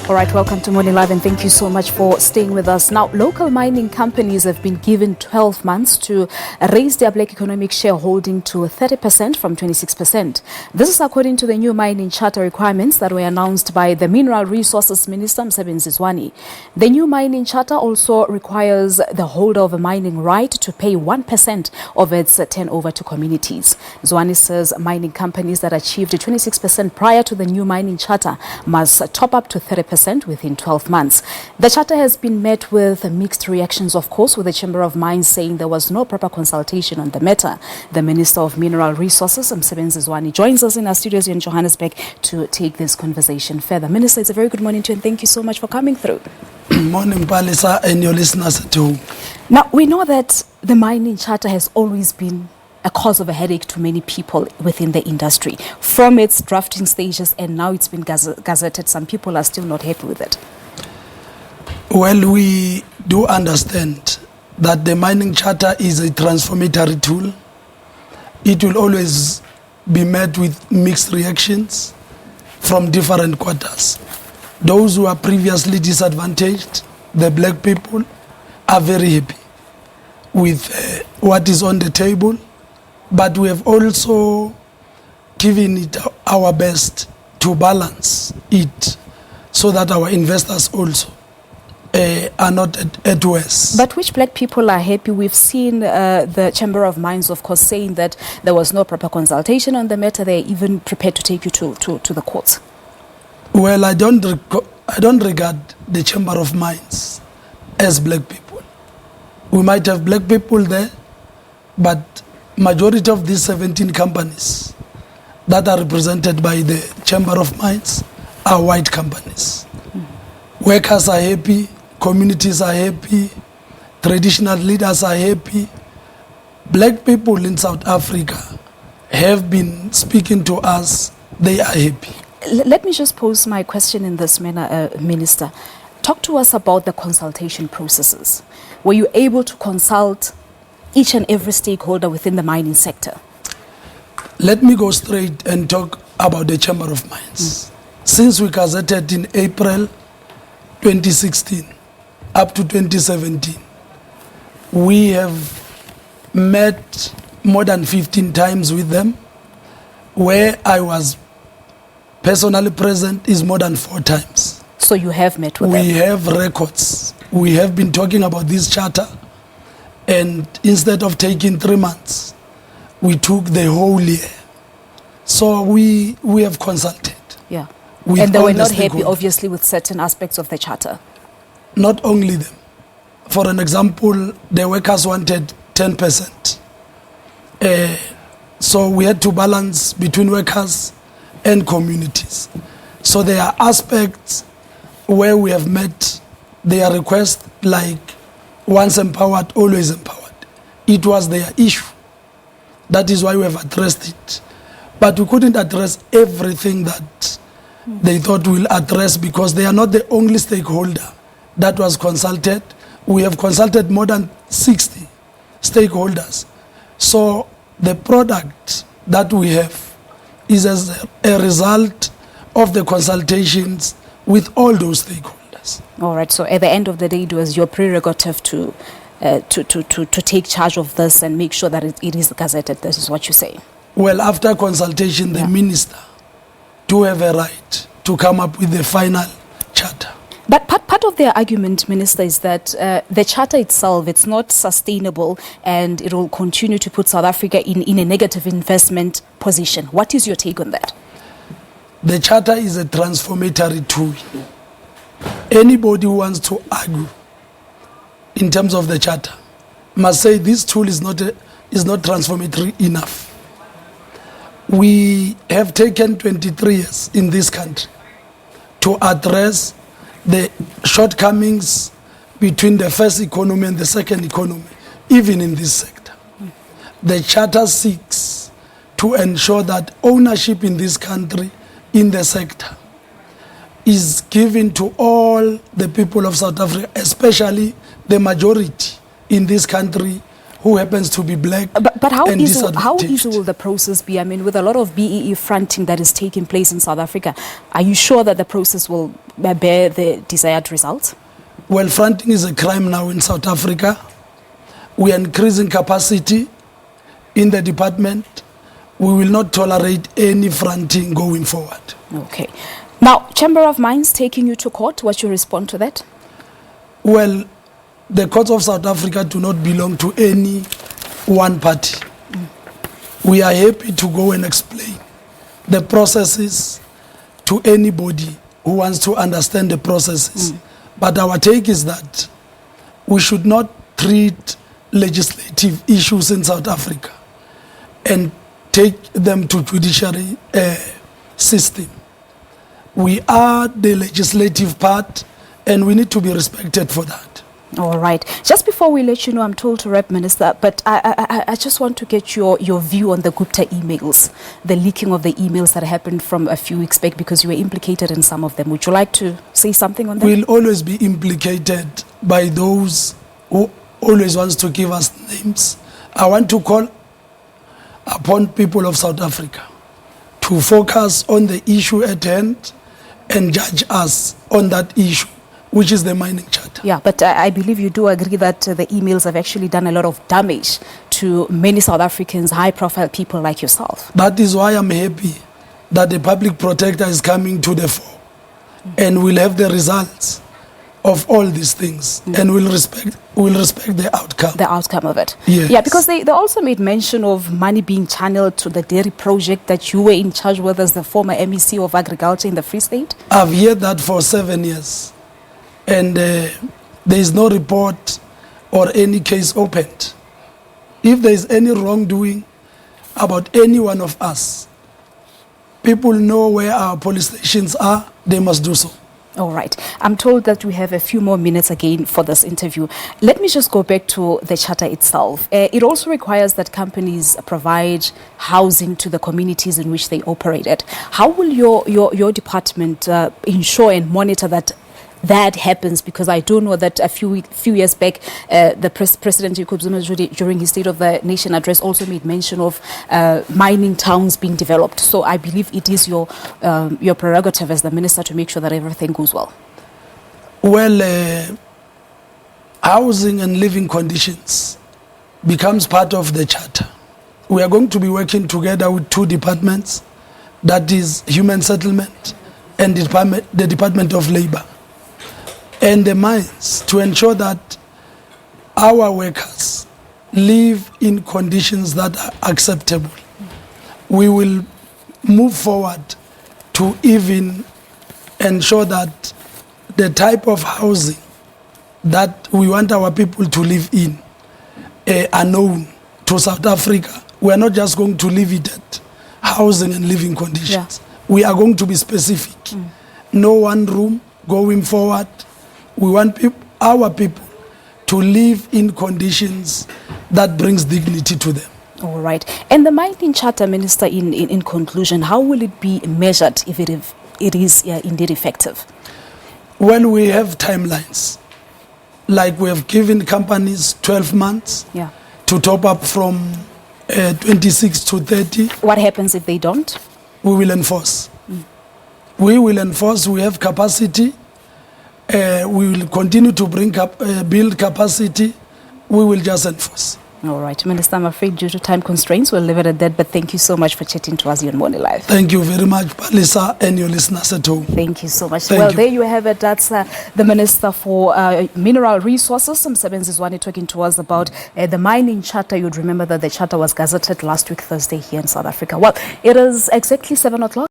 All right, welcome to Morning Live and thank you so much for staying with us. Now, local mining companies have been given 12 months to raise their Black Economic Shareholding to 30% from 26%. This is according to the new mining charter requirements that were announced by the Mineral Resources Minister Msebenzi Zwane. The new mining charter also requires the holder of a mining right to pay 1% of its turnover to communities. Zwane says mining companies that achieved 26% prior to the new mining charter must top up to 30% within 12 months. The charter has been met with mixed reactions, of course, with the Chamber of Mines saying there was no proper consultation on the matter. The Minister of Mineral Resources, Msebenzi Zwane, joins us in our studios in Johannesburg to take this conversation further. Minister, it's a very good morning to you and thank you so much for coming through. Morning, Palisa, and your listeners at home. Now, we know that the mining charter has always been a cause of a headache to many people within the industry. From its drafting stages and now it's been gazetted, some people are still not happy with it. Well, we do understand that the mining charter is a transformatory tool. It will always be met with mixed reactions from different quarters. Those who are previously disadvantaged, the black people, are very happy with what is on the table. But we have also given it our best to balance it so that our investors also are not at worst. But which black people are happy? We've seen the Chamber of Mines, of course, saying that there was no proper consultation on the matter. They're even prepared to take you to the courts. Well, I don't regard the Chamber of Mines as black people. We might have black people there, but majority of these 17 companies that are represented by the Chamber of Mines are white companies. Workers are happy, communities are happy, traditional leaders are happy. Black people in South Africa have been speaking to us, they are happy. Let me just pose my question in this manner, Minister. Talk to us about the consultation processes. Were you able to consult each and every stakeholder within the mining sector? Let me go straight and talk about the Chamber of Mines. Since we gazetted in April 2016 up to 2017, we have met more than 15 times with them. Where I was personally present is more than 4 times. So you have met with them? We have records. We have been talking about this charter. And instead of taking 3 months, we took the whole year. So we have consulted. Yeah. And they were not happy, obviously, with certain aspects of the charter. Not only them. For an example, the workers wanted 10%. So we had to balance between workers and communities. So there are aspects where we have met their request, like once empowered, always empowered. It was their issue. That is why we have addressed it. But we couldn't address everything that they thought we'll address because they are not the only stakeholder that was consulted. We have consulted more than 60 stakeholders. So the product that we have is as a result of the consultations with all those stakeholders. All right. So at the end of the day, it was your prerogative to take charge of this and make sure that it is gazetted. This is what you say. Well, after consultation, the minister do have a right to come up with the final charter. But part of their argument, Minister, is that the charter itself, it's not sustainable and it will continue to put South Africa in a negative investment position. What is your take on that? The charter is a transformatory tool. Anybody who wants to argue in terms of the charter must say this tool is not transformatory enough. We have taken 23 years in this country to address the shortcomings between the first economy and the second economy, even in this sector. The charter seeks to ensure that ownership in this country, in the sector, is given to all the people of South Africa, especially the majority in this country who happens to be black But how and easy disadvantaged. will the process be? I mean, with a lot of BEE fronting that is taking place in South Africa, are you sure that the process will bear the desired results? Well, fronting is a crime now in South Africa. We are increasing capacity in the department. We will not tolerate any fronting going forward. Okay. Now, Chamber of Mines taking you to court. What's your response to that? Well, the courts of South Africa do not belong to any one party. We are happy to go and explain the processes to anybody who wants to understand the processes. But our take is that we should not treat legislative issues in South Africa and take them to judiciary system. We are the legislative part and we need to be respected for that. All right. Just before we let you know, I'm told to wrap, Minister, but I just want to get your view on the Gupta emails, the leaking of the emails that happened from a few weeks back, because you were implicated in some of them. Would you like to say something on that? We'll always be implicated by those who always wants to give us names. I want to call upon people of South Africa to focus on the issue at hand and judge us on that issue, which is the mining charter. Yeah, but I believe you do agree that the emails have actually done a lot of damage to many South Africans, high-profile people like yourself. That is why I'm happy that the public protector is coming to the fore and will have the results of all these things and will respect the outcome. The outcome of it. Yes. Yeah, because they also made mention of money being channeled to the dairy project that you were in charge with as the former MEC of Agriculture in the Free State. I've heard that for 7 years. And there is no report or any case opened. If there is any wrongdoing about any one of us, people know where our police stations are, they must do so. All right. I'm told that we have a few more minutes again for this interview. Let me just go back to the charter itself. It also requires that companies provide housing to the communities in which they operate at. How will your department ensure and monitor that happens? Because I do know that a few years back, the President Jacob Zuma during his State of the Nation address also made mention of mining towns being developed. So I believe it is your prerogative as the minister to make sure that everything goes well. Well, housing and living conditions becomes part of the charter. We are going to be working together with two departments, that is Human Settlement and the Department of Labor and the mines, to ensure that our workers live in conditions that are acceptable. We will move forward to even ensure that the type of housing that we want our people to live in are known to South Africa. We are not just going to leave it at housing and living conditions. Yeah. We are going to be specific. No one room going forward. We want our people to live in conditions that brings dignity to them. All right. And the mining charter, Minister, in conclusion, how will it be measured if it is indeed effective? Well, we have timelines. Like we have given companies 12 months to top up from 26 to 30. What happens if they don't? We will enforce. We will enforce. We have capacity. We will continue to build capacity. We will just enforce. All right, Minister, I'm afraid due to time constraints, we'll leave it at that. But thank you so much for chatting to us here on Morning Live. Thank you very much, Palisa, and your listeners at home. Thank you so much. There you have it. That's the Minister for Mineral Resources, Msebenzi Zwane, talking to us about the mining charter. You'd remember that the charter was gazetted last week, Thursday, here in South Africa. Well, it is exactly 7 o'clock.